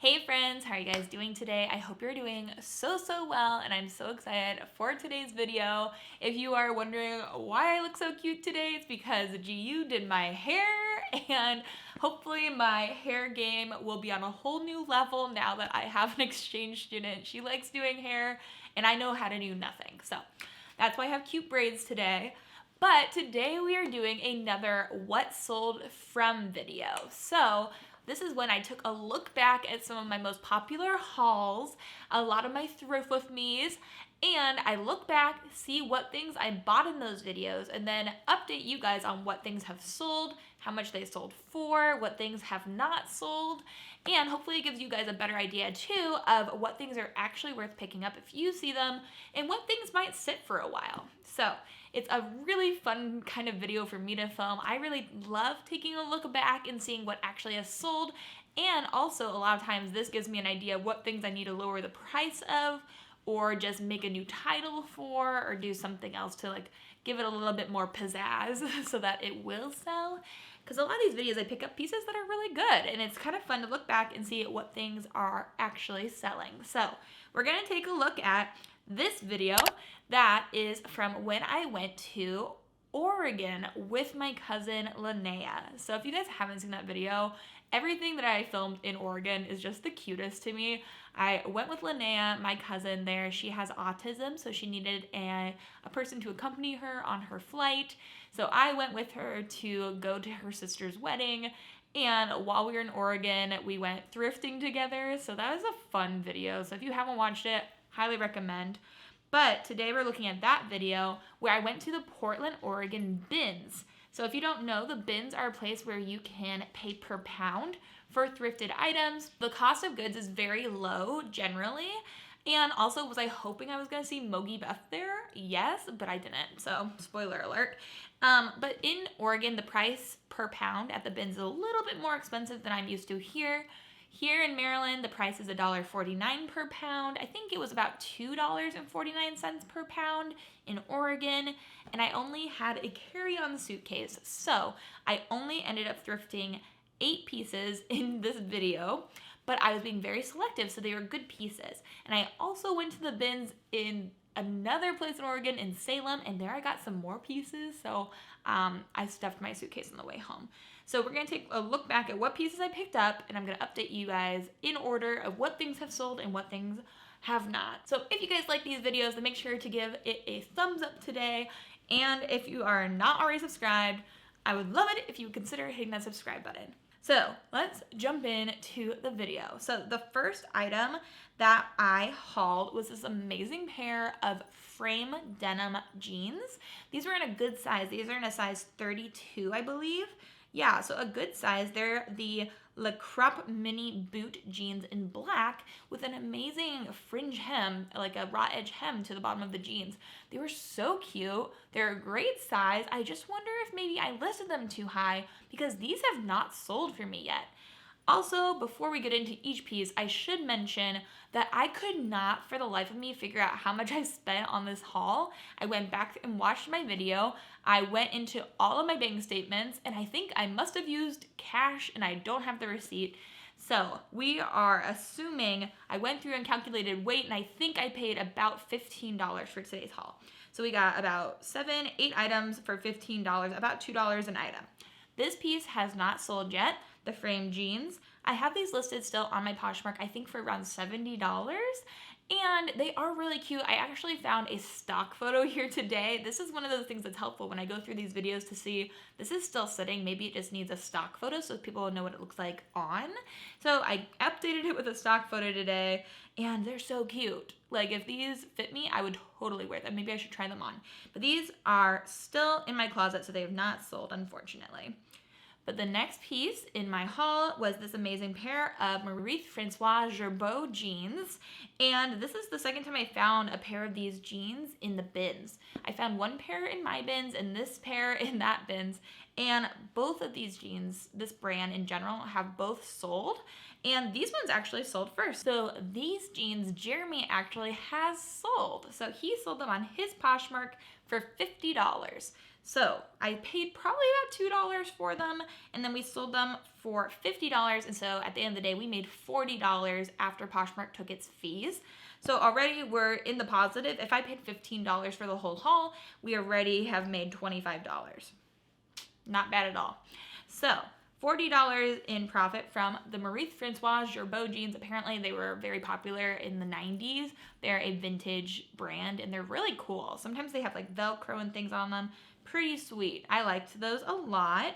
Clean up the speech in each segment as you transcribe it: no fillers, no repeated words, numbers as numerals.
Hey friends, how are you guys doing today? I hope you're doing so well, and I'm so excited for today's video. If you are wondering why I look so cute today, it's because GU did my hair, and hopefully my hair game will be on a whole new level now that I have an exchange student. She likes doing hair, and I know how to do nothing. So that's why I have cute braids today. But today we are doing another what sold from video. So this is when I took a look back at some of my most popular hauls, a lot of my thrift with me's, and I look back, see what things I bought in those videos, and then update you guys on what things have sold, how much they sold for, what things have not sold, and hopefully it gives you guys a better idea too of what things are actually worth picking up if you see them, and what things might sit for a while. So it's a really fun kind of video for me to film. I really love taking a look back and seeing what actually has sold, and also a lot of times this gives me an idea of what things I need to lower the price of, or just make a new title for, or do something else to like give it a little bit more pizzazz so that it will sell. Because a lot of these videos I pick up pieces that are really good, and it's kind of fun to look back and see what things are actually selling. So we're gonna take a look at this video that is from when I went to Oregon with my cousin Linnea. So if you guys haven't seen that video, everything that I filmed in Oregon is just the cutest to me. I went with Linnea, my cousin there. She has autism, so she needed a person to accompany her on her flight. So I went with her to go to her sister's wedding. And while we were in Oregon, we went thrifting together. So that was a fun video. So if you haven't watched it, highly recommend. But today we're looking at that video where I went to the Portland, Oregon bins. So if you don't know, the bins are a place where you can pay per pound for thrifted items. The cost of goods is very low generally. And also, was I hoping I was gonna see Mogi Beth there? Yes, but I didn't, so spoiler alert. But in Oregon, the price per pound at the bins is a little bit more expensive than I'm used to here. Here in Maryland, the price is $1.49 per pound. I think it was about $2.49 per pound in Oregon, and I only had a carry-on suitcase, so I only ended up thrifting 8 pieces in this video, but I was being very selective, so they were good pieces. And I also went to the bins in another place in Oregon, in Salem, and there I got some more pieces, so I stuffed my suitcase on the way home. So we're going to take a look back at what pieces I picked up, and I'm going to update you guys in order of what things have sold and what things have not. So if you guys like these videos, then make sure to give it a thumbs up today. And if you are not already subscribed, I would love it if you would consider hitting that subscribe button. So let's jump into the video. So the first item that I hauled was this amazing pair of frame denim jeans. These were in a good size. These are in a size 32, I believe. Yeah, so a good size. They're the Le Crop mini boot jeans in black with an amazing fringe hem, like a raw edge hem to the bottom of the jeans. They were so cute. They're a great size. I just wonder if maybe I listed them too high because these have not sold for me yet. Also, before we get into each piece, I should mention that I could not for the life of me figure out how much I spent on this haul. I went back and watched my video. I went into all of my bank statements, and I think I must have used cash, and I don't have the receipt. So we are assuming I went through and calculated weight, and I think I paid about $15 for today's haul. So we got about 7-8 items for $15, about $2 an item. This piece has not sold yet, the frame jeans. I have these listed still on my Poshmark, I think for around $70, and they are really cute. I actually found a stock photo here today. This is one of those things that's helpful when I go through these videos to see this is still sitting. Maybe it just needs a stock photo so people know what it looks like on. So I updated it with a stock photo today, and they're so cute. Like if these fit me, I would totally wear them. Maybe I should try them on. But these are still in my closet, so they have not sold, unfortunately. But the next piece in my haul was this amazing pair of Francois Gerbeau jeans. And this is the second time I found a pair of these jeans in the bins. I found one pair in my bins and this pair in that bins. And both of these jeans, this brand in general, have both sold. And these ones actually sold first. So these jeans Jeremy actually has sold. So he sold them on his Poshmark for $50. So I paid probably about $2 for them, and then we sold them for $50. And so at the end of the day, we made $40 after Poshmark took its fees. So already we're in the positive. If I paid $15 for the whole haul, we already have made $25. Not bad at all. So $40 in profit from the Francois Gerbeau jeans. Apparently they were very popular in the 90s. They're a vintage brand and they're really cool. Sometimes they have like Velcro and things on them. Pretty sweet. I liked those a lot.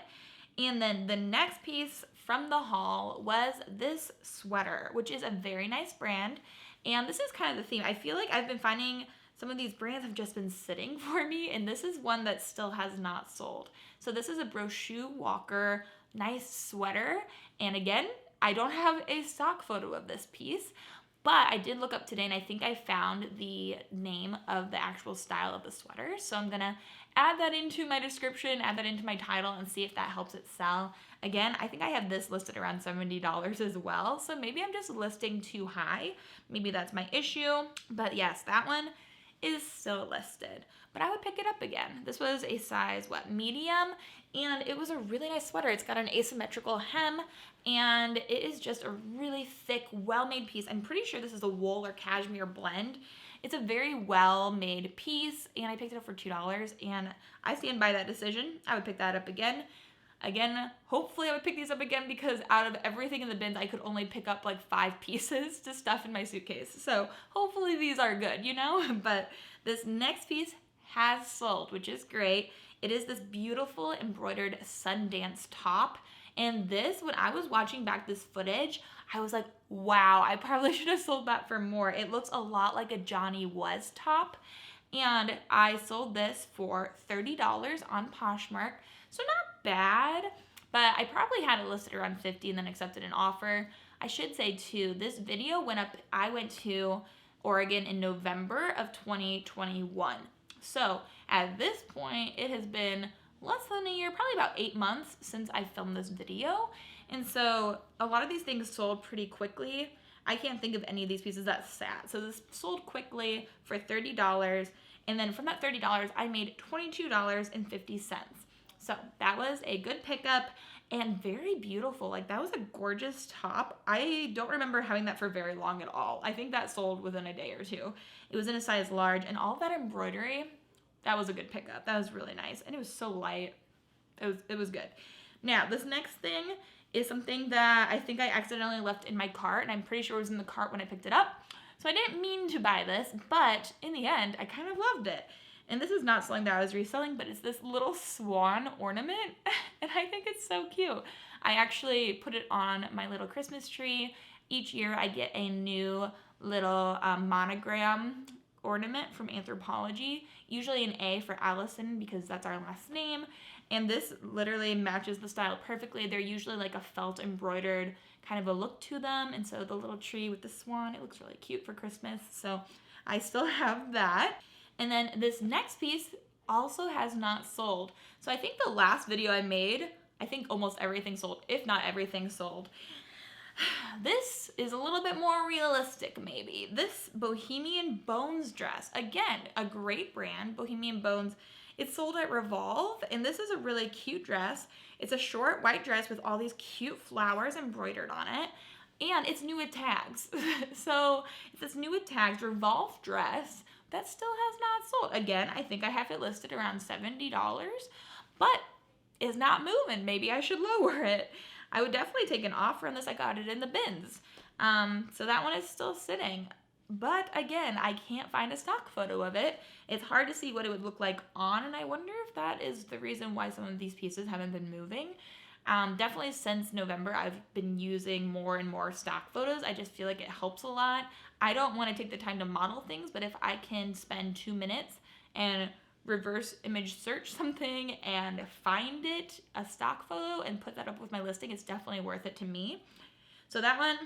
And then the next piece from the haul was this sweater, which is a very nice brand. And this is kind of the theme. I feel like I've been finding some of these brands have just been sitting for me, and this is one that still has not sold. So this is a Brochu Walker nice sweater. And again, I don't have a stock photo of this piece, but I did look up today and I think I found the name of the actual style of the sweater. So I'm gonna add that into my description, add that into my title, and see if that helps it sell. Again, I think I have this listed around $70 as well. So maybe I'm just listing too high. Maybe that's my issue. But yes, that one is still listed, but I would pick it up again. This was a size, medium, and it was a really nice sweater. It's got an asymmetrical hem, and it is just a really thick, well-made piece. I'm pretty sure this is a wool or cashmere blend. It's a very well-made piece, and I picked it up for $2, and I stand by that decision. I would pick that up again. Again, hopefully I would pick these up again because out of everything in the bins, I could only pick up like 5 pieces to stuff in my suitcase. So hopefully these are good, you know? But this next piece has sold, which is great. It is this beautiful embroidered Sundance top. And this, when I was watching back this footage, I was like, wow, I probably should have sold that for more. It looks a lot like a Johnny Was top. And I sold this for $30 on Poshmark. So not bad, but I probably had it listed around $50 and then accepted an offer. I should say too, this video went up, I went to Oregon in November of 2021. So at this point, it has been less than a year, probably about 8 months since I filmed this video. And so a lot of these things sold pretty quickly. I can't think of any of these pieces that sat. So this sold quickly for $30. And then from that $30, I made $22.50. So that was a good pickup and very beautiful. Like that was a gorgeous top. I don't remember having that for very long at all. I think that sold within a day or two. It was in a size large and all that embroidery, that was a good pickup. That was really nice. And it was so light. It was good. Now, this next thing is something that I think I accidentally left in my cart, and I'm pretty sure it was in the cart when I picked it up. So I didn't mean to buy this, but in the end, I kind of loved it. And this is not something that I was reselling, but it's this little swan ornament, and I think it's so cute. I actually put it on my little Christmas tree. Each year I get a new little monogram ornament from Anthropology, usually an A for Allison because that's our last name. And this literally matches the style perfectly. They're usually like a felt embroidered kind of a look to them. And so the little tree with the swan, it looks really cute for Christmas. So I still have that. And then this next piece also has not sold. So I think the last video I made, I think almost everything sold, if not everything sold. This is a little bit more realistic maybe. This Bohemian Bones dress, again, a great brand, Bohemian Bones. It's sold at Revolve, and this is a really cute dress. It's a short white dress with all these cute flowers embroidered on it, and it's new with tags. So it's this new with tags Revolve dress that still has not sold. Again, I think I have it listed around $70, but it's not moving. Maybe I should lower it. I would definitely take an offer on this. I got it in the bins. So that one is still sitting. But again, I can't find a stock photo of it. It's hard to see what it would look like on, and I wonder if that is the reason why some of these pieces haven't been moving. Definitely since November, I've been using more and more stock photos. I just feel like it helps a lot. I don't want to take the time to model things, but if I can spend 2 minutes and reverse image search something and find it, a stock photo, and put that up with my listing, it's definitely worth it to me. So that one,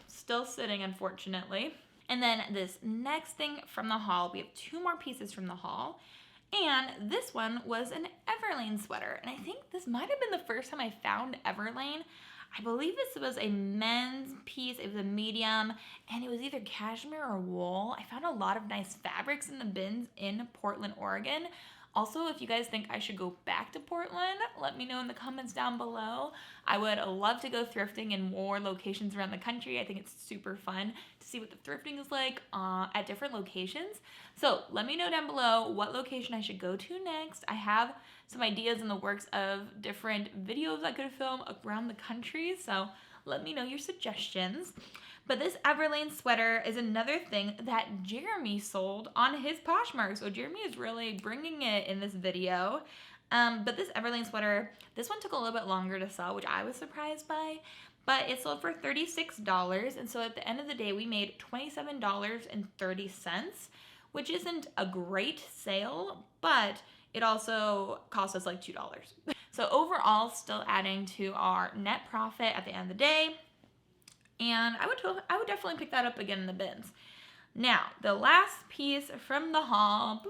still sitting, unfortunately. And then this next thing from the haul, we have 2 more pieces from the haul. And this one was an Everlane sweater. And I think this might have been the first time I found Everlane. I believe this was a men's piece. It was a medium, and it was either cashmere or wool. I found a lot of nice fabrics in the bins in Portland, Oregon. Also, if you guys think I should go back to Portland, let me know in the comments down below. I would love to go thrifting in more locations around the country. I think it's super fun to see what the thrifting is like at different locations. So let me know down below what location I should go to next. I have some ideas in the works of different videos I could film around the country, so let me know your suggestions. But this Everlane sweater is another thing that Jeremy sold on his Poshmark. So Jeremy is really bringing it in this video. But this Everlane sweater, this one took a little bit longer to sell, which I was surprised by. But it sold for $36. And so at the end of the day, we made $27.30, which isn't a great sale, but it also cost us like $2. So overall, still adding to our net profit at the end of the day. And I would definitely pick that up again in the bins. Now, the last piece from the haul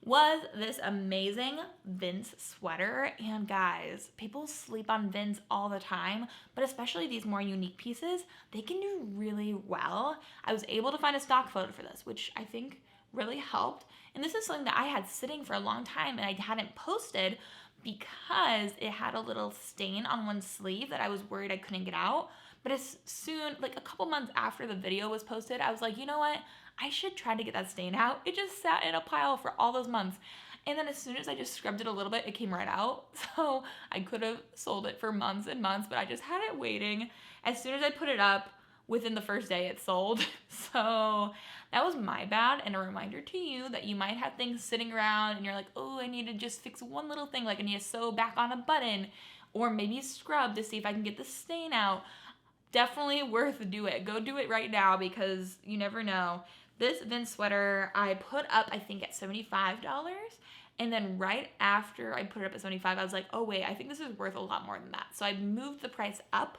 was this amazing Vince sweater. And guys, people sleep on Vince all the time, but especially these more unique pieces, they can do really well. I was able to find a stock photo for this, which I think really helped. And this is something that I had sitting for a long time and I hadn't posted because it had a little stain on one sleeve that I was worried I couldn't get out. But as soon, like a couple months after the video was posted, I was like, you know what? I should try to get that stain out. It just sat in a pile for all those months. And then as soon as I just scrubbed it a little bit, it came right out. So I could have sold it for months and months, but I just had it waiting. As soon as I put it up, within the first day it sold. So that was my bad, and a reminder to you that you might have things sitting around and you're like, oh, I need to just fix one little thing, like I need to sew back on a button or maybe scrub to see if I can get the stain out. Definitely worth do it. Go do it right now because you never know. This Vince sweater I put up, I think, at $75. And then right after I put it up at $75, I was like, oh wait, I think this is worth a lot more than that. So I moved the price up,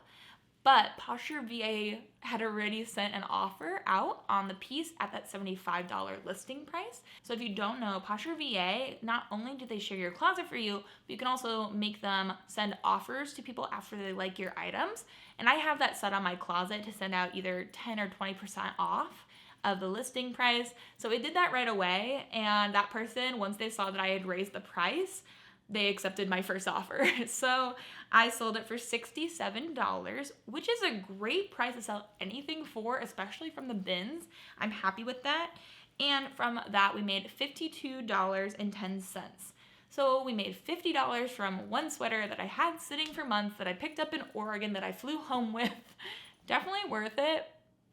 but Posher VA had already sent an offer out on the piece at that $75 listing price. So if you don't know, Posher VA, not only do they share your closet for you, but you can also make them send offers to people after they like your items. And I have that set on my closet to send out either 10 or 20% off of the listing price. So it did that right away. And that person, once they saw that I had raised the price, they accepted my first offer. So I sold it for $67, which is a great price to sell anything for, especially from the bins. I'm happy with that. And from that, we made $52.10. So we made $50 from one sweater that I had sitting for months that I picked up in Oregon that I flew home with. Definitely worth it,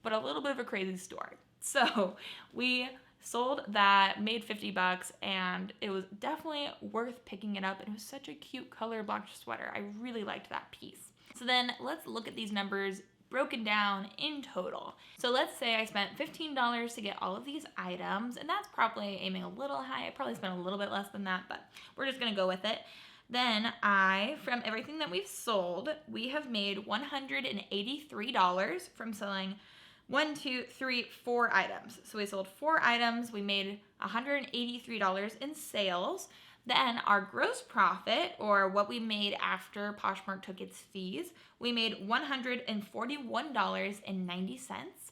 but a little bit of a crazy story. So we sold that, made $50, and it was definitely worth picking it up. And it was such a cute color block sweater. I really liked that piece. So then let's look at these numbers broken down in total. So let's say I spent $15 to get all of these items, and that's probably aiming a little high. I probably spent a little bit less than that, but we're just gonna go with it. Then from everything that we've sold, we have made $183 from selling 4 items. So we sold 4 items, we made $183 in sales. Then our gross profit, or what we made after Poshmark took its fees, we made $141.90.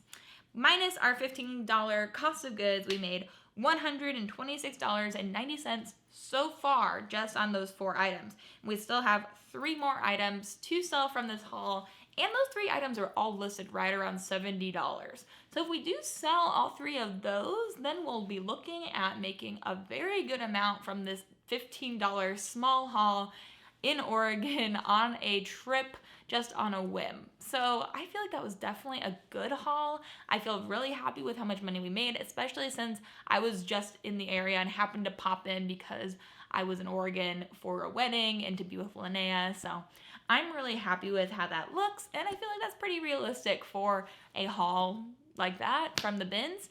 Minus our $15 cost of goods, we made $126.90 so far just on those 4 items. We still have 3 more items to sell from this haul, and those 3 items are all listed right around $70. So if we do sell all 3 of those, then we'll be looking at making a very good amount from this $15 small haul in Oregon on a trip just on a whim. So I feel like that was definitely a good haul. I feel really happy with how much money we made, especially since I was just in the area and happened to pop in because I was in Oregon for a wedding and to be with Linnea. So I'm really happy with how that looks, and I feel like that's pretty realistic for a haul like that from the bins.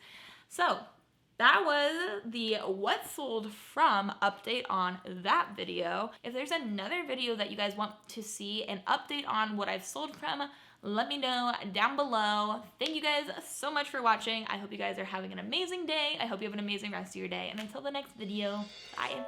So that was the what sold from update on that video. If there's another video that you guys want to see an update on what I've sold from, let me know down below. Thank you guys so much for watching. I hope you guys are having an amazing day. I hope you have an amazing rest of your day. And until the next video, bye.